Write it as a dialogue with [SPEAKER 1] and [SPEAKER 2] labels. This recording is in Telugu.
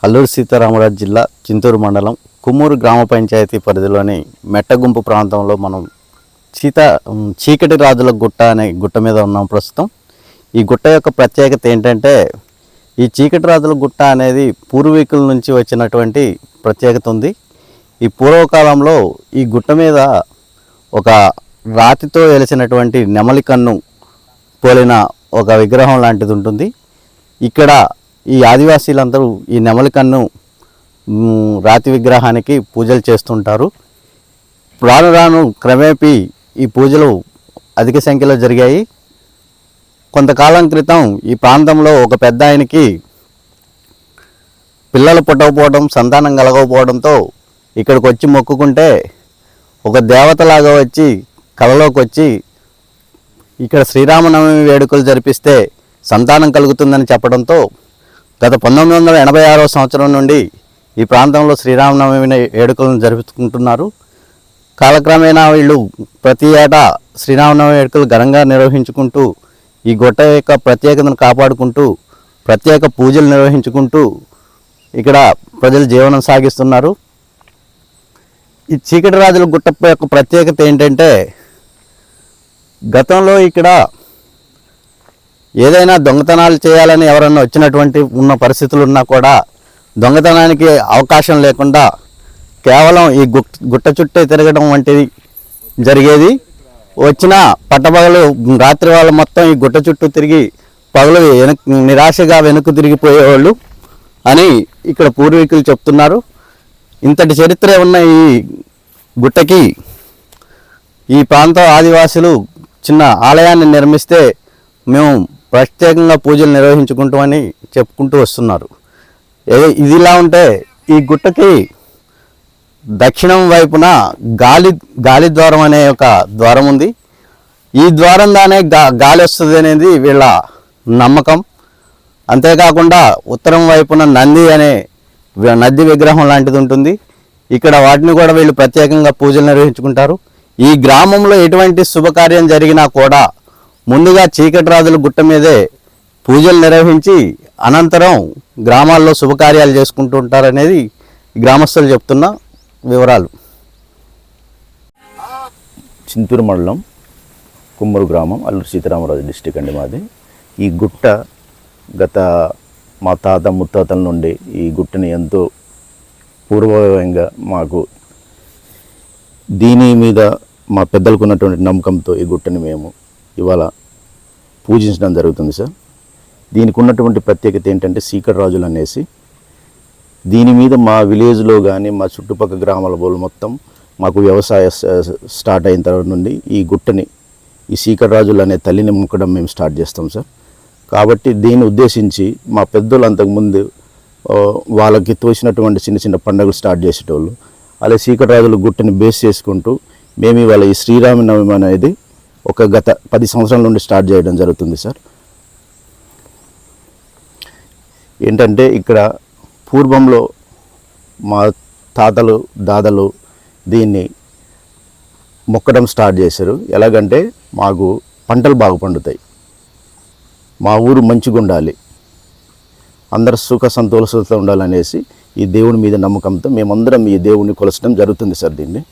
[SPEAKER 1] అల్లూరు సీతారామరాజు జిల్లా చింతూరు మండలం కుమ్మూరు గ్రామ పంచాయతీ పరిధిలోని మెట్టగుంపు ప్రాంతంలో మనం చీకటి రాజుల గుట్ట అనే గుట్ట మీద ఉన్నాం ప్రస్తుతం. ఈ గుట్ట యొక్క ప్రత్యేకత ఏంటంటే, ఈ చీకటి రాజుల గుట్ట అనేది పూర్వీకుల నుంచి వచ్చినటువంటి ప్రత్యేకత ఉంది. ఈ పూర్వకాలంలో ఈ గుట్ట మీద ఒక రాతితో వెలిసినటువంటి నెమలి కన్ను పోలిన ఒక విగ్రహం లాంటిది ఉంటుంది. ఇక్కడ ఈ ఆదివాసీలందరూ ఈ నెమలి కన్ను రాతి విగ్రహానికి పూజలు చేస్తుంటారు. రాను రాను క్రమేపీ ఈ పూజలు అధిక సంఖ్యలో జరిగాయి. కొంతకాలం క్రితం ఈ ప్రాంతంలో ఒక పెద్ద ఆయనకి పిల్లలు పుట్టకపోవడం, సంతానం కలగకపోవడంతో ఇక్కడికి వచ్చి మొక్కుకుంటే ఒక దేవతలాగా వచ్చి కలలోకి వచ్చి ఇక్కడ శ్రీరామనవమి వేడుకలు జరిపిస్తే సంతానం కలుగుతుందని చెప్పడంతో గత 1986వ సంవత్సరం నుండి ఈ ప్రాంతంలో శ్రీరామనవమి వేడుకలను జరుపుకుంటున్నారు. కాలక్రమేణా వీళ్ళు ప్రతి ఏటా శ్రీరామనవమి వేడుకలు ఘనంగా నిర్వహించుకుంటూ ఈ గుట్ట యొక్క ప్రత్యేకతను కాపాడుకుంటూ ప్రత్యేక పూజలు నిర్వహించుకుంటూ ఇక్కడ ప్రజలు జీవనం సాగిస్తున్నారు. ఈ చీకటి రాజుల గుట్ట యొక్క ప్రత్యేకత ఏంటంటే, గతంలో ఇక్కడ ఏదైనా దొంగతనాలు చేయాలని ఎవరన్నా వచ్చినటువంటి ఉన్న పరిస్థితులు ఉన్నా కూడా దొంగతనానికి అవకాశం లేకుండా కేవలం ఈ గుట్ట చుట్టే తిరగడం వంటిది జరిగేది. వచ్చిన పట్టపగలు రాత్రి వాళ్ళు మొత్తం ఈ గుట్ట చుట్టూ తిరిగి పగలు నిరాశగా వెనక్కు తిరిగిపోయేవాళ్ళు అని ఇక్కడ పూర్వీకులు చెప్తున్నారు. ఇంతటి చరిత్ర ఉన్న ఈ గుట్టకి ఈ ప్రాంత ఆదివాసులు చిన్న ఆలయాన్ని నిర్మిస్తే మేము ప్రత్యేకంగా పూజలు నిర్వహించుకుంటామని చెప్పుకుంటూ వస్తున్నారు. ఇదిలా ఉంటే ఈ గుట్టకి దక్షిణం వైపున గాలి ద్వారం అనే ఒక ద్వారం ఉంది. ఈ ద్వారం దానే గాలి వస్తుంది అనేది వీళ్ళ నమ్మకం. అంతేకాకుండా ఉత్తరం వైపున నంది అనే నది విగ్రహం లాంటిది ఉంటుంది. ఇక్కడ వాటిని కూడా వీళ్ళు ప్రత్యేకంగా పూజలు నిర్వహించుకుంటారు. ఈ గ్రామంలో ఎటువంటి శుభకార్యం జరిగినా కూడా ముందుగా చీకటి రాజుల గుట్ట మీదే పూజలు నిర్వహించి అనంతరం గ్రామాల్లో శుభకార్యాలు చేసుకుంటూ ఉంటారనేది గ్రామస్తులు చెప్తున్న వివరాలు.
[SPEAKER 2] చింతూరు మండలం కుమ్మూరు గ్రామం, అల్లూరు సీతారామరాజు డిస్టిక్ అండి మాది. ఈ గుట్ట గత మా తాత ముత్తాతల నుండి ఈ గుట్టని ఎంతో పూర్వయంగా మాకు దీని మీద మా పెద్దలకు ఉన్నటువంటి నమ్మకంతో ఈ గుట్టని మేము ఇవాళ పూజించడం జరుగుతుంది సార్. దీనికి ఉన్నటువంటి ప్రత్యేకత ఏంటంటే, చీకటి రాజులు అనేసి దీని మీద మా విలేజ్లో కానీ మా చుట్టుపక్కల గ్రామాల వాళ్ళు మొత్తం మాకు వ్యవసాయ స్టార్ట్ అయిన తర్వాత నుండి ఈ గుట్టని ఈ చీకటి రాజులు అనే తల్లిని మొక్కడం మేము స్టార్ట్ చేస్తాం సార్. కాబట్టి దీన్ని ఉద్దేశించి మా పెద్దలు అంతకుముందు వాళ్ళకి తోచినటువంటి చిన్న చిన్న పండుగలు స్టార్ట్ చేసేటోళ్ళు. అలా చీకటి రాజుల గుట్టని బేస్ చేసుకుంటూ మేము ఇవాళ ఈ శ్రీరామనవమి అనేది ఒక గత 10 సంవత్సరాల నుండి స్టార్ట్ చేయడం జరుగుతుంది సార్. ఏంటంటే, ఇక్కడ పూర్వంలో మా తాతలు దాదలు దీన్ని మొక్కడం స్టార్ట్ చేశారు. ఎలాగంటే, మాకు పంటలు బాగా పండుతాయి, మా ఊరు మంచిగా ఉండాలి, అందరు సుఖ సంతోషంతో ఉండాలనేసి ఈ దేవుని మీద నమ్మకంతో మేమందరం ఈ దేవుడిని కొలచడం జరుగుతుంది సార్. దీన్ని